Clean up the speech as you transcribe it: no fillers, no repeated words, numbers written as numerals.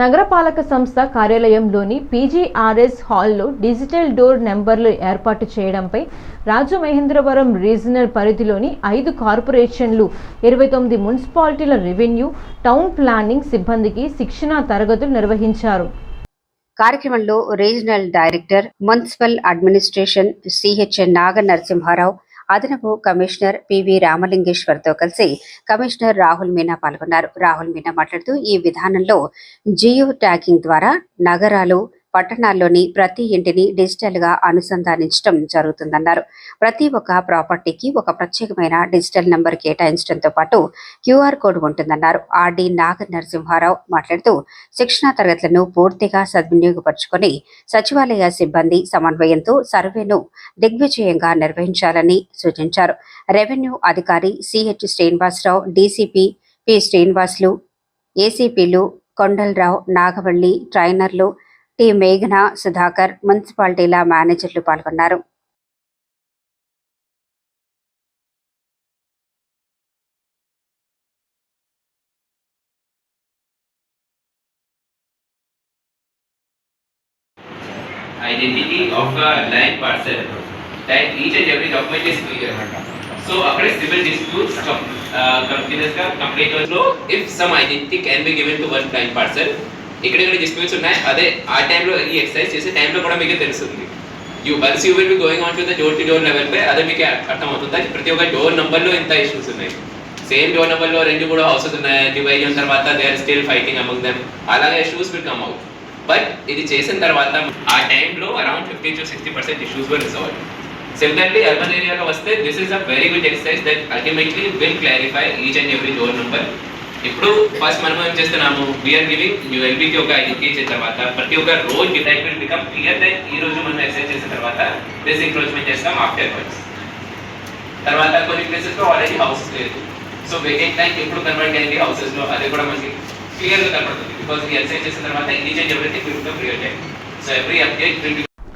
నగరపాలక సంస్థ కార్యాలయంలోని పీజీఆర్ఎస్ హాల్లో డిజిటల్ డోర్ నెంబర్లు ఏర్పాటు చేయడంపై రాజమహేంద్రవరం రీజనల్ పరిధిలోని 5 కార్పొరేషన్లు 29 మున్సిపాలిటీల రెవెన్యూ, టౌన్ ప్లానింగ్ సిబ్బందికి శిక్షణా తరగతులు నిర్వహించారు. కార్యక్రమంలో regional director municipal administration C H N Naga Narasimharao, అదనపు కమిషనర్ పివి రామలింగేశ్వర్తో కలిసి కమిషనర్ రాహుల్ మీనా పాల్గొన్నారు. రాహుల్ మీనా మాట్లాడుతూ ఈ విధానంలో జియో ట్యాగింగ్ ద్వారా నగరాలు, పట్టణాల్లోని ప్రతి ఇంటిని డిజిటల్ గా అనుసంధానించడం జరుగుతుందన్నారు. ప్రతి ఒక్క ప్రాపర్టీకి ఒక ప్రత్యేకమైన డిజిటల్ నంబర్ కేటాయించడంతో పాటు క్యూఆర్ కోడ్ ఉంటుందన్నారు. ఆర్డి నాగ నరసింహారావు మాట్లాడుతూ శిక్షణా తరగతులను పూర్తిగా సద్వినియోగపరుచుకొని సచివాలయ సిబ్బంది సమన్వయంతో సర్వేను దిగ్విజయంగా నిర్వహించాలని సూచించారు. రెవెన్యూ అధికారి C H Srinivasarao, DCP P Srinivasulu, ఏసీపీలు కొండలరావు, నాగవల్లి, ట్రైనర్లు టి మేఘన, సుధాకర్, మున్సిపాలిటీల మేనేజర్లు పాల్గొన్నారు. Identity of a land parcel that each and every document is clear. So, according civil disputes, complaint also, if some identity can be given to one land parcel, ఇక్కడ disputes ఉన్నాయి. అదే ఆ టైంలో ఈ ఎక్సర్సైజ్ చేసే టైంలో కూడా మీకు తెలుస్తుంది. Once you will be going on to the door to door level పై అదే మీకు అర్థమవుతుంది. ప్రతి ఒక్క డోర్ నెంబర్లో ఇంత ఇష్యూస్ ఉన్నాయి. సేమ్ డోర్ నెంబర్లో 2 కూడా హౌసెస్ ఉన్నాయి. డివైడ్ అయిన తర్వాత they are still fighting among them. అలాగే issues will come out. But ఇది చేసిన తర్వాత ఆ టైంలో around 50 to 60% issues will resolve. Similarly urban ఏరియాలో వస్తే this is a very good exercise that ultimately will clarify each and every door number. ఇప్పుడు first మనం ఏం చేస్తున్నాము, వీఆర్ గివింగ్ యూఎల్బీకి ఒక ఐడెంటిటీ ఇచ్చిన తర్వాత ప్రతి ఒక్క road that will become clear that ఈ రోజు మనం ఎక్సర్సైజ్ చేసిన తర్వాత దిస్ ఎంక్రోచ్మెంట్ చేస్తాం ఆఫ్టర్ వర్డ్స్. తర్వాత కొన్ని ప్లేసెస్లో ఆల్రెడీ హౌసెస్ లేదు. సో వేకెంట్ ల్యాండ్ ఎప్పుడు కన్వర్ట్ అయింది హౌసెస్లో అది కూడా మనకి క్లియర్గా కనపడుతుంది. బికాస్ ఈ ఎక్సర్సైజ్ చేసిన తర్వాత each and everything will become real time. So every update will